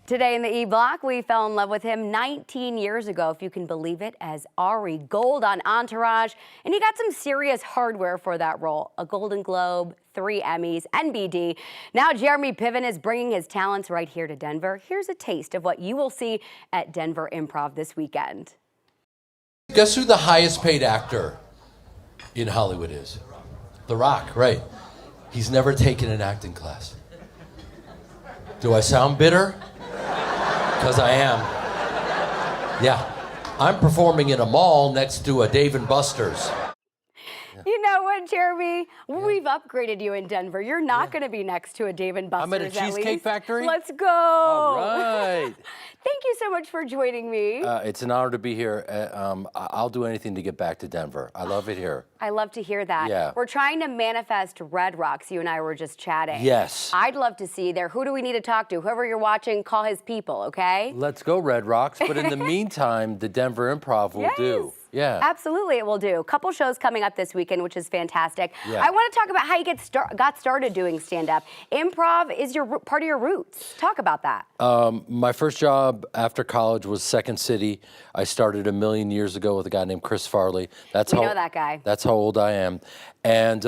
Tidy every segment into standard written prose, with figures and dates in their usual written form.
Today in the E-Block, we fell in love with him 19 years ago, if you can believe it, as Ari Gold on Entourage. And he got some serious hardware for that role. A Golden Globe, 3 Emmys, NBD. Now Jeremy Piven is bringing his talents right here to Denver. Here's a taste of what you will see at Denver Improv this weekend. Guess who the highest paid actor in Hollywood is? The Rock, right. He's never taken an acting class. Do I sound bitter? Because I am. Yeah. I'm performing in a mall next to a Dave & Buster's. You know what, Jeremy? We've upgraded you in Denver. You're not going to be next to a Dave & Buster's. I'm at a Cheesecake Factory? Let's go. All right. Thank you so much for joining me. It's an honor to be here. I'll do anything to get back to Denver. I love it here. I love to hear that. Yeah. We're trying to manifest Red Rocks. You and I were just chatting. Yes. I'd love to see you there. Who do we need to talk to? Whoever you're watching, call his people, okay? Let's go, Red Rocks. But in the meantime, the Denver Improv will do. Yeah. Absolutely, it will do. A couple shows coming up this weekend, which is fantastic. Yeah. I want to talk about how you got started doing stand-up. Improv is part of your roots. Talk about that. My first job after college was Second City. I started a million years ago with a guy named Chris Farley. We know that guy. That's how old I am. And,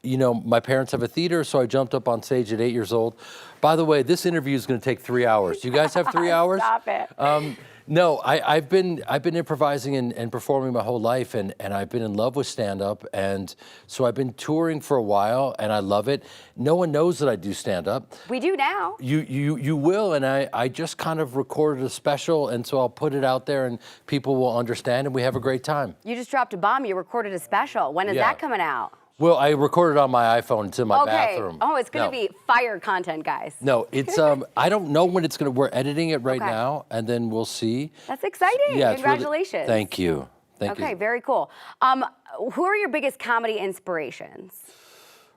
you know, my parents have a theater, so I jumped up on stage at 8 years old. By the way, this interview is going to take 3 hours. You guys have 3 hours? Stop it. No, I've been improvising and performing my whole life, and I've been in love with stand-up, and so I've been touring for a while, and I love it. No one knows that I do stand-up. We do now. You will, and I just kind of recorded a special, and so I'll put it out there, and people will understand, and we have a great time. You just dropped a bomb. You recorded a special. When is that coming out? Well, I recorded on my iPhone. It's in my bathroom. Oh, it's going to be fire content, guys. No, it's I don't know when it's going to. We're editing it right now, and then we'll see. That's exciting. Yeah, congratulations. Really, thank you. Thank you. Okay, very cool. Who are your biggest comedy inspirations?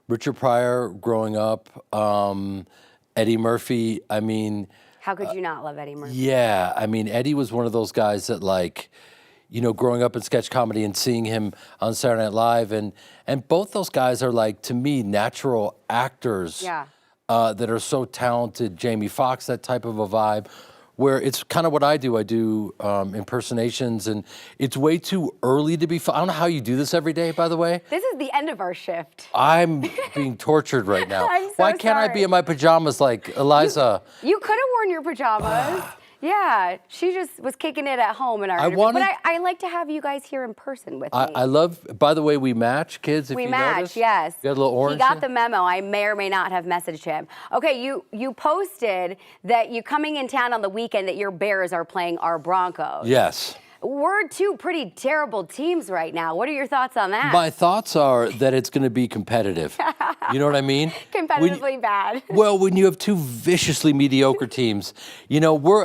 Richard Pryor, growing up. Eddie Murphy. I mean. How could you not love Eddie Murphy? Yeah, I mean, Eddie was one of those guys that, like, you know, growing up in sketch comedy and seeing him on Saturday Night Live, and both those guys are, like, to me, natural actors that are so talented. Jamie Foxx, that type of a vibe, where it's kind of what I do. I do impersonations, and it's way too early to be I don't know how you do this every day, by the way. This is the end of our shift. I'm being tortured right now. I'm so Why can't I be in my pajamas like Eliza? You could have worn your pajamas. Yeah, she just was kicking it at home in our interview. But I like to have you guys here in person with me. I love, by the way, we match, kids, if you notice. We match, yes. You got a little orange. He got the memo. I may or may not have messaged him. Okay, you posted that you coming in town on the weekend that your Bears are playing our Broncos. Yes. We're two pretty terrible teams right now. What are your thoughts on that? My thoughts are that it's going to be competitive. You know what I mean? Competitively bad. Well, when you have two viciously mediocre teams, you know, we're,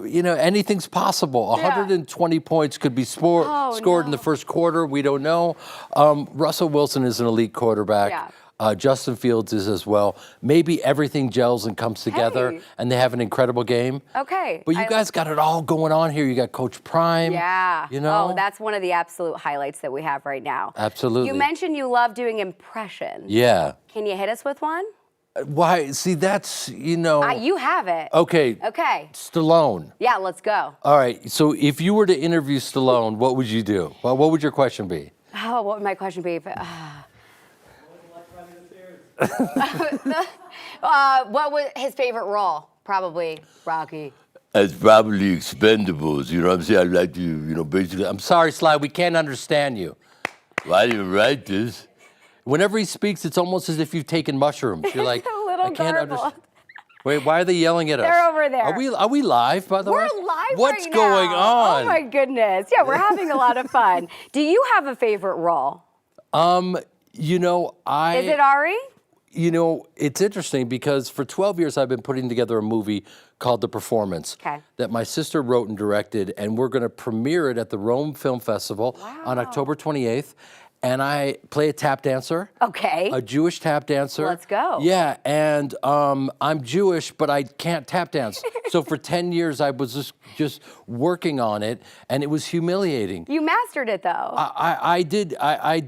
you know, anything's possible. 120 points could be scored in the first quarter. We don't know. Russell Wilson is an elite quarterback. Yeah. Justin Fields is as well. Maybe everything gels and comes together, and they have an incredible game. Okay. But you guys got it all going on here. You got Coach Prime. Yeah. You know? Oh, that's one of the absolute highlights that we have right now. Absolutely. You mentioned you love doing impressions. Yeah. Can you hit us with one? Why? See, that's, you know. You have it. Okay. Okay. Stallone. Yeah, let's go. All right. So if you were to interview Stallone, what would you do? Well, what would your question be? Oh, what would my question be? What was his favorite role? Probably Rocky. It's probably Expendables, you know what I'm saying? I'd like to, you know, basically. I'm sorry, Sly, we can't understand you. Well, I didn't write this. Whenever he speaks, it's almost as if you've taken mushrooms. You're like, a little I can't garbled. understand. Wait, why are they yelling at us? They're over there. Are we live, by the way? We're live What's right going now. on? Oh my goodness. Yeah, we're having a lot of fun. Do you have a favorite role? You know, Is it Ari? You know, it's interesting because for 12 years I've been putting together a movie called The Performance that my sister wrote and directed, and we're going to premiere it at the Rome Film Festival on October 28th. and I play a tap dancer. Okay. A Jewish tap dancer. Let's go. Yeah, and I'm Jewish, but I can't tap dance. So for 10 years, I was just working on it, and it was humiliating. You mastered it, though. I did. I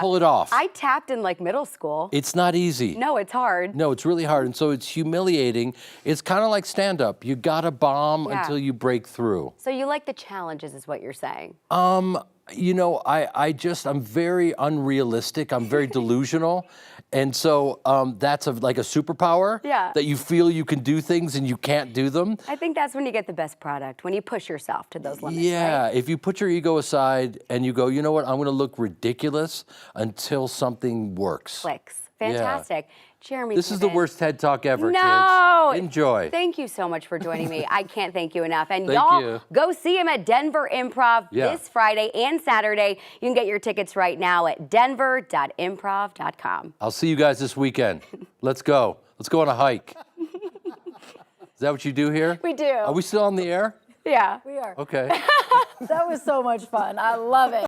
pull it off. I tapped in like middle school. It's not easy. No, it's hard. No, it's really hard, and so it's humiliating. It's kind of like stand-up. You gotta bomb until you break through. So you like the challenges, is what you're saying? You know, I'm very unrealistic. I'm very delusional. And so that's like a superpower. Yeah. That you feel you can do things and you can't do them. I think that's when you get the best product, when you push yourself to those limits. Yeah, right? if you put your ego aside and you go, you know what, I'm gonna look ridiculous until something works. Clicks. Fantastic. Jeremy This is the Piven. worst TED Talk ever, No. kids. Enjoy. Thank you so much for joining me. I can't thank you enough. And Thank y'all, you. go see him at Denver Improv this Friday and Saturday. You can get your tickets right now at denver.improv.com. I'll see you guys this weekend. Let's go. Let's go on a hike. Is that what you do here? We do. Are we still on the air? Yeah. We are. Okay. That was so much fun. I love it.